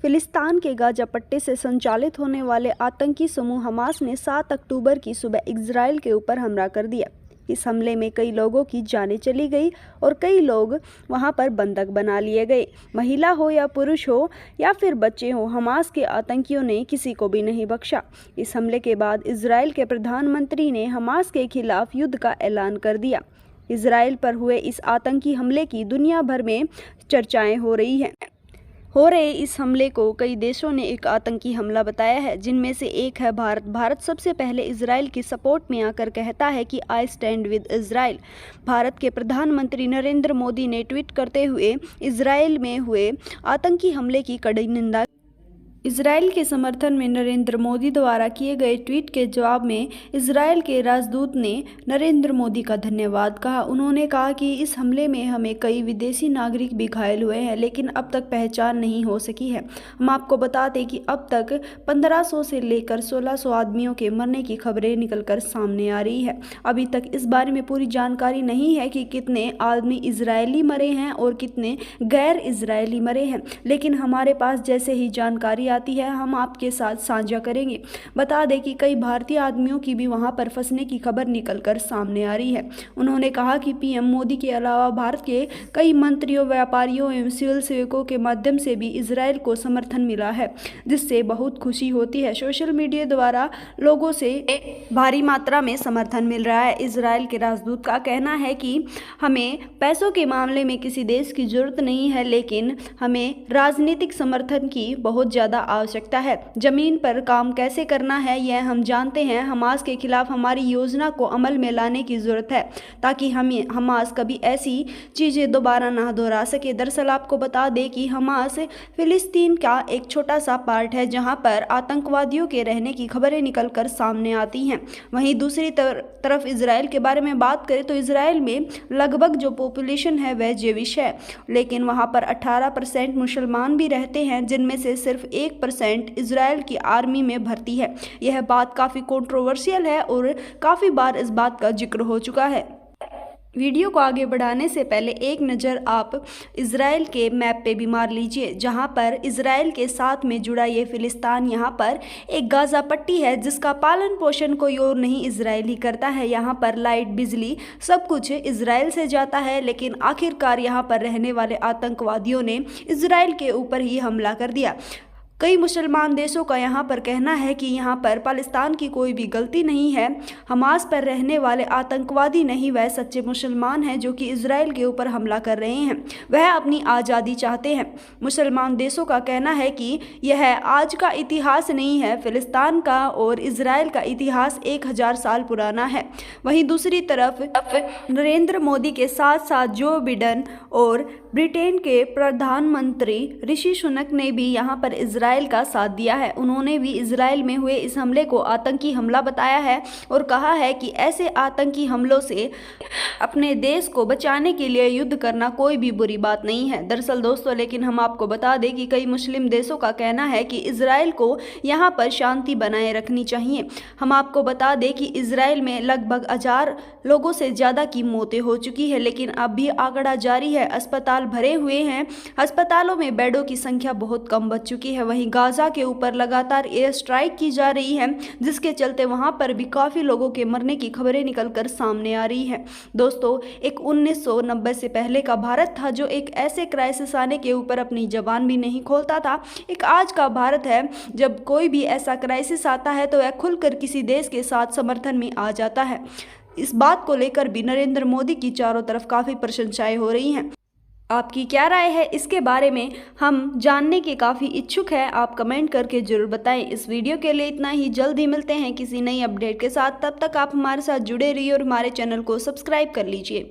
फिलिस्तीन के गाजा पट्टी से संचालित होने वाले आतंकी समूह हमास ने 7 अक्टूबर की सुबह इजराइल के ऊपर हमला कर दिया। इस हमले में कई लोगों की जानें चली गई और कई लोग वहां पर बंधक बना लिए गए। महिला हो या पुरुष हो या फिर बच्चे हो, हमास के आतंकियों ने किसी को भी नहीं बख्शा। इस हमले के बाद इजराइल के प्रधानमंत्री ने हमास के खिलाफ युद्ध का ऐलान कर दिया। इजराइल पर हुए इस आतंकी हमले की दुनिया भर में चर्चाएं हो रहे इस हमले को कई देशों ने एक आतंकी हमला बताया है, जिनमें से एक है भारत। भारत सबसे पहले इजराइल की सपोर्ट में आकर कहता है कि I stand with Israel. Bharat के प्रधानमंत्री नरेंद्र मोदी ने ट्वीट करते हुए इजराइल में हुए आतंकी हमले की कड़ी निंदा। इजराइल के समर्थन में नरेंद्र मोदी द्वारा किए गए ट्वीट के जवाब में इजराइल के राजदूत ने नरेंद्र मोदी का धन्यवाद कहा। उन्होंने कहा कि इस हमले में हमें कई विदेशी नागरिक भी घायल हुए हैं, लेकिन अब तक पहचान नहीं हो सकी है। हम आपको बता दें कि अब तक 1500 से लेकर 1600 आदमियों के मरने की खबरें निकलकर सामने आ रही है। अभी तक इस बारे में पूरी जानकारी नहीं है कि कितने आदमी इजरायली मरे हैं और कितने गैर इजरायली मरे हैं, लेकिन हमारे पास जैसे ही जानकारी आती है हम आपके साथ साझा करेंगे। बता दें कि कई भारतीय आदमियों की भी वहां पर फंसने की खबर निकलकर सामने आ रही है। उन्होंने कहा कि पीएम मोदी के अलावा भारत के कई मंत्रियों, व्यापारियों एवं सिविल सेवकों के माध्यम से भी इजराइल को समर्थन मिला है, जिससे बहुत खुशी होती है। सोशल मीडिया द्वारा लोगों से भारी मात्रा में समर्थन मिल रहा है। इजराइल के राजदूत का कहना है कि हमें पैसों के मामले में किसी देश की जरूरत नहीं है, लेकिन हमें राजनीतिक समर्थन की बहुत ज़्यादा आवश्यकता है। जमीन पर काम कैसे करना है यह हम जानते हैं। हमास के खिलाफ हमारी योजना को अमल में लाने की जरूरत है, ताकि हमास कभी ऐसी चीज़ें दोबारा ना दोहरा सके। दरअसल आपको बता दें कि हमास फिलिस्तीन का एक छोटा सा पार्ट है, जहां पर आतंकवादियों के रहने की खबरें निकलकर सामने आती हैं। वहीं दूसरी तरफ इजराइल के बारे में बात करें तो इजराइल में लगभग जो पॉपुलेशन है वह जेविश है, लेकिन वहां पर 18% मुसलमान भी रहते हैं, जिनमें से सिर्फ 1% इजराइल की आर्मी में भर्ती है। यह बात काफ़ी कंट्रोवर्शियल है और काफ़ी बार इस बात का जिक्र हो चुका है। वीडियो को आगे बढ़ाने से पहले एक नज़र आप इजराइल के मैप पे भी मार लीजिए, जहां पर इजराइल के साथ में जुड़ा ये फिलिस्तीन, यहां पर एक गाजा पट्टी है जिसका पालन पोषण कोई और नहीं इजराइल ही करता है। यहां पर लाइट, बिजली सब कुछ इजराइल से जाता है, लेकिन आखिरकार यहां पर रहने वाले आतंकवादियों ने इजराइल के ऊपर ही हमला कर दिया। कई मुसलमान देशों का यहाँ पर कहना है कि यहाँ पर पाकिस्तान की कोई भी गलती नहीं है। हमास पर रहने वाले आतंकवादी नहीं, वह सच्चे मुसलमान हैं जो कि इजराइल के ऊपर हमला कर रहे हैं। वह अपनी आज़ादी चाहते हैं। मुसलमान देशों का कहना है कि यह आज का इतिहास नहीं है, फिलिस्तीन का और इजराइल का इतिहास 1000 साल पुराना है। वहीं दूसरी तरफ नरेंद्र मोदी के साथ साथ जो बिडेन और ब्रिटेन के प्रधानमंत्री ऋषि सुनक ने भी यहाँ पर इजराइल का साथ दिया है। उन्होंने भी इजराइल में हुए इस हमले को आतंकी हमला बताया है और कहा है कि ऐसे आतंकी हमलों से अपने देश को बचाने के लिए युद्ध करना कोई भी बुरी बात नहीं है। दरअसल दोस्तों, लेकिन हम आपको बता दें कि कई मुस्लिम देशों का कहना है कि इजराइल को यहाँ पर शांति बनाए रखनी चाहिए। हम आपको बता दें कि इजराइल में लगभग 1000 लोगों से ज़्यादा की मौतें हो चुकी है, लेकिन अब भी आंकड़ा जारी है। अस्पताल भरे हुए हैं, अस्पतालों में बेडों की संख्या बहुत कम बच चुकी है। वहीं गाजा के ऊपर लगातार एयर स्ट्राइक की जा रही है, जिसके चलते वहां पर भी काफ़ी लोगों के मरने की खबरें निकलकर सामने आ रही हैं। दोस्तों, एक 1990 से पहले का भारत था जो एक ऐसे क्राइसिस आने के ऊपर अपनी जबान भी नहीं खोलता था। एक आज का भारत है, जब कोई भी ऐसा क्राइसिस आता है तो वह खुलकर किसी देश के साथ समर्थन में आ जाता है। इस बात को लेकर भी नरेंद्र मोदी की चारों तरफ काफ़ी प्रशंसाएं हो रही हैं। आपकी क्या राय है इसके बारे में हम जानने के काफ़ी इच्छुक हैं। आप कमेंट करके ज़रूर बताएं। इस वीडियो के लिए इतना ही। जल्द ही मिलते हैं किसी नई अपडेट के साथ। तब तक आप हमारे साथ जुड़े रहिए और हमारे चैनल को सब्सक्राइब कर लीजिए।